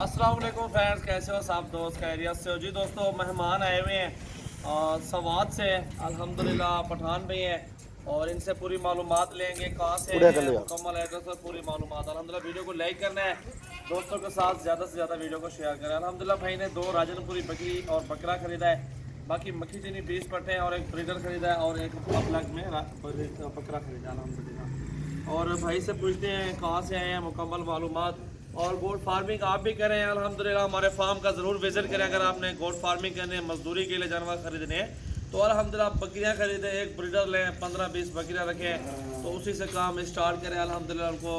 अस्सलाम वालेकुम फ्रेंड्स, कैसे हो सब दोस्त? खैरियत से हो जी? दोस्तों मेहमान आए हुए हैं सवात से, अल्हम्दुलिल्लाह पठान भाई हैं और इनसे पूरी मालूमात लेंगे कहाँ से हैं, मुकम्मल एड्रेस और पूरी मालूमात। अल्हम्दुलिल्लाह वीडियो को लाइक करना है, दोस्तों के साथ ज़्यादा से ज़्यादा वीडियो को शेयर करें। अल्हम्दुलिल्लाह भाई ने 2 राजनपुरी बकरी और बकरा खरीदा है, बाकी मक्खी चीनी 20 पट्टे हैं और एक ब्रीडर खरीदा है और एक अलग में बकरा खरीदा अल्हम्दुलिल्लाह। और भाई से पूछते हैं कहाँ से आए हैं, मुकम्मल मालूमात। और गोट फार्मिंग आप भी करें अल्हम्दुलिल्लाह, हमारे फार्म का ज़रूर विजिट करें। अगर आपने गोट फार्मिंग करनी है, मजदूरी के लिए जानवर खरीदने हैं तो अल्हम्दुलिल्लाह बकरियां खरीदें, एक ब्रीडर लें, 15-20 बकरियां रखें तो उसी से काम स्टार्ट करें। अल्हम्दुलिल्लाह उनको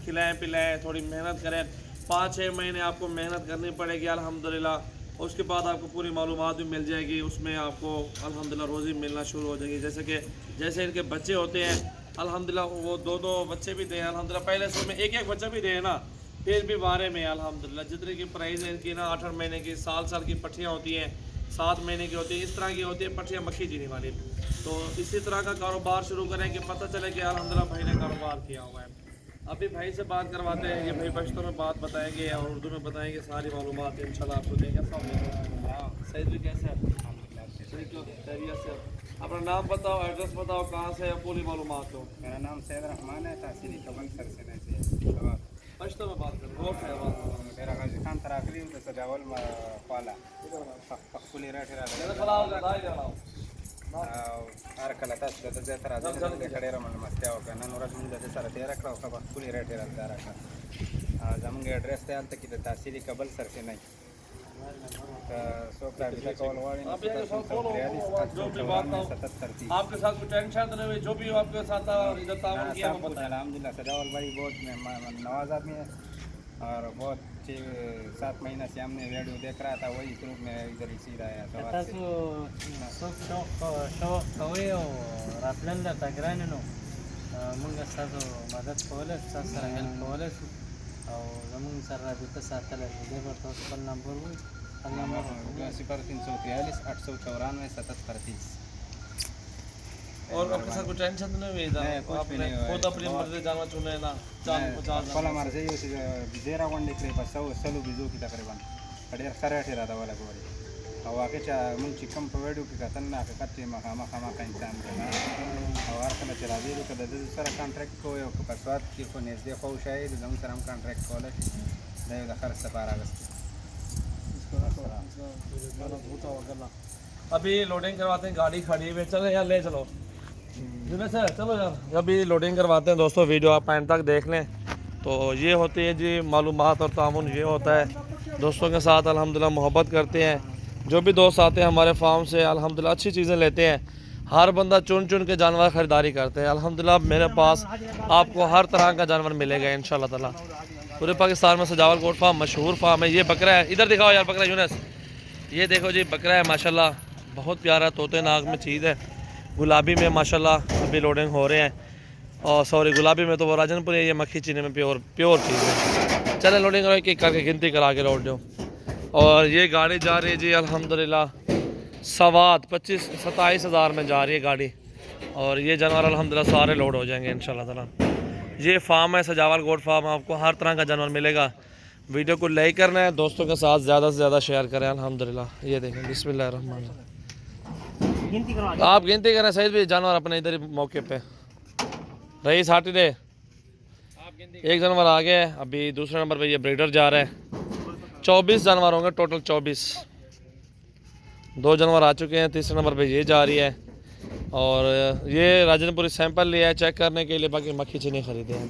खिलाएं पिलाएं, थोड़ी मेहनत करें, 5-6 महीने आपको मेहनत करनी पड़ेगी अल्हम्दुलिल्लाह। उसके बाद आपको पूरी मालूमात भी मिल जाएगी, उसमें आपको अल्हम्दुलिल्लाह रोज़ी मिलना शुरू हो जाएगी। जैसे इनके बच्चे होते हैं अल्हम्दुलिल्लाह, वो 2-2 बच्चे भी दें अल्हम्दुलिल्लाह, पहले से में एक बच्चा भी दें ना, फिर भी बारे में अल्हम्दुलिल्लाह। जितने की प्राइस है इनकी ना, 8 महीने की, साल की पट्टियाँ होती हैं, 7 महीने की होती है, इस तरह की होती है पट्टियाँ मक्खी चीनी वाली। तो इसी तरह का कारोबार शुरू करें कि पता चले कि अल्हम्दुलिल्लाह भाई ने कारोबार किया हुआ है। अभी भाई से बात करवाते हैं, ये भाई पश्तो में बात बताएंगे और उर्दू में बताएंगे, सारी मालूमात इंशाल्लाह आपको देंगे। सईद भी कैसे है? खैरियत से। अपना नाम बताओ, एड्रेस बताओ, कहाँ से है, पूरी मालूमात हो। मेरा नाम सैद रहमान है, तहसील कबल सरसने से पश्तो में बात करें। मेरा गाजी खान तराकली उधर सजावल पाला पक्कुली रेठेरा आर कलता सुद्धा जे तर अजून कडेरा म्हणून मस्त्या होका ನಾನು ರಜ ಮುಂದೆ ಸರ ತೇರಕ ಹೋಕ ಪಕ್कुली रेठेरा दारಕ जमंगे एड्रेस ते ಅಂತ किते तहसील कबल सरसने सोकरा बिता कॉलवाड़ी आपके साथ कोई टेंशन तो नहीं हुई? जो भी हो आपके साथ इज्जत तावन किया अल्हम्दुलिल्लाह। सजावल भाई बहुत नवाज आदमी है और बहुत 7 महीना से हमने वीडियो देख रहा था, वही ग्रुप में इधर इसी रहा है। मदद हेल्प और जमीन सर राबिता सातल है पर 0343 894 7730। और आपके साथ कोई टेंशन तो नहीं हुई? आपने खुद अपनी मर्जी जानवर चुने ना, फला मर्जी जेरा वंडी के बस सलू बिजो की तकरीबन कड़े खराटे रहा वाला गोरी और आके चा मुंची कम पवेडू की कतन ना के कच्चे मखामा खामा का इंसान करना और कल चला दे तो कद दूसरा कॉन्ट्रैक्ट को यो पसवात की को नेस दे खौ शायद जम सर हम कॉन्ट्रैक्ट कॉलेज दे दखर सपारा अगस्त। अभी लोडिंग करवाते हैं, गाड़ी खड़ी है, चलो यार ले चलो सर, चलो यार अभी लोडिंग करवाते हैं। दोस्तों वीडियो आप एंड तक देख लें। तो ये होती है जी मालूमात और तामुन, ये होता है दोस्तों के साथ अल्हम्दुलिल्लाह मोहब्बत करते हैं। जो भी दोस्त आते हैं हमारे फार्म से अल्हम्दुलिल्लाह अच्छी चीज़ें लेते हैं। हर बंदा चुन चुन के जानवर ख़रीदारी करते हैं। अल्हम्दुलिल्लाह मेरे पास आपको हर तरह का जानवर मिलेगा इंशाल्लाह ताला। पूरे पाकिस्तान में सजावल गोट फार्म मशहूर फार्म है। ये बकरा है, इधर दिखाओ यार बकरा यूनस, ये देखो जी बकरा है माशाल्लाह, बहुत प्यारा तोते नाग में चीज़ है। गुलाबी में माशाल्लाह अभी लोडिंग हो रहे हैं, और सॉरी गुलाबी में तो वो राजनपुर है, ये मक्खी चीनी में प्योर चीज़ है। चले लोडिंग करो, एक करके गिनती करा के लोड दो। और ये गाड़ी जा रही है जी अल्हम्दुलिल्लाह सवात 27 हज़ार में जा रही है गाड़ी। और ये जानवर अल्हम्दुलिल्लाह सारे लोड हो जाएंगे इंशाल्लाह ताला। ये फार्म है सजावल गोट फार्म, आपको हर तरह का जानवर मिलेगा। वीडियो को लाइक करना है, दोस्तों के साथ ज़्यादा से ज़्यादा शेयर करें अल्हम्दुलिल्लाह। ये देखें बिस्मिल्लाहिर्रहमानिर्रहीम, आप गिनती करें सही भी जानवर अपने इधर ही मौके पे रईस हाटी दे। एक जानवर आ गया है, अभी दूसरे नंबर पे ये ब्रीडर जा रहा है। 24 जानवर होंगे टोटल, 24। 2 जानवर आ चुके हैं, तीसरे नंबर पे ये जा रही है। और ये राजनपुरी सैंपल लिया है चेक करने के लिए, बाकी मक्खी चीनी खरीदे हैं।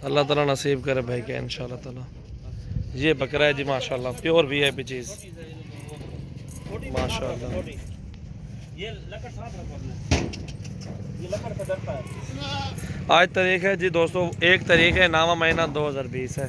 अल्लाह ताला नसीब करे भाई के इंशाल्लाह ताला। ये बकरा है जी माशाल्लाह, प्योर वीआईपी चीज़ माशाल्लाह। आज तारीख है जी दोस्तों 1 तारीख है 9वां महीना 2020 है।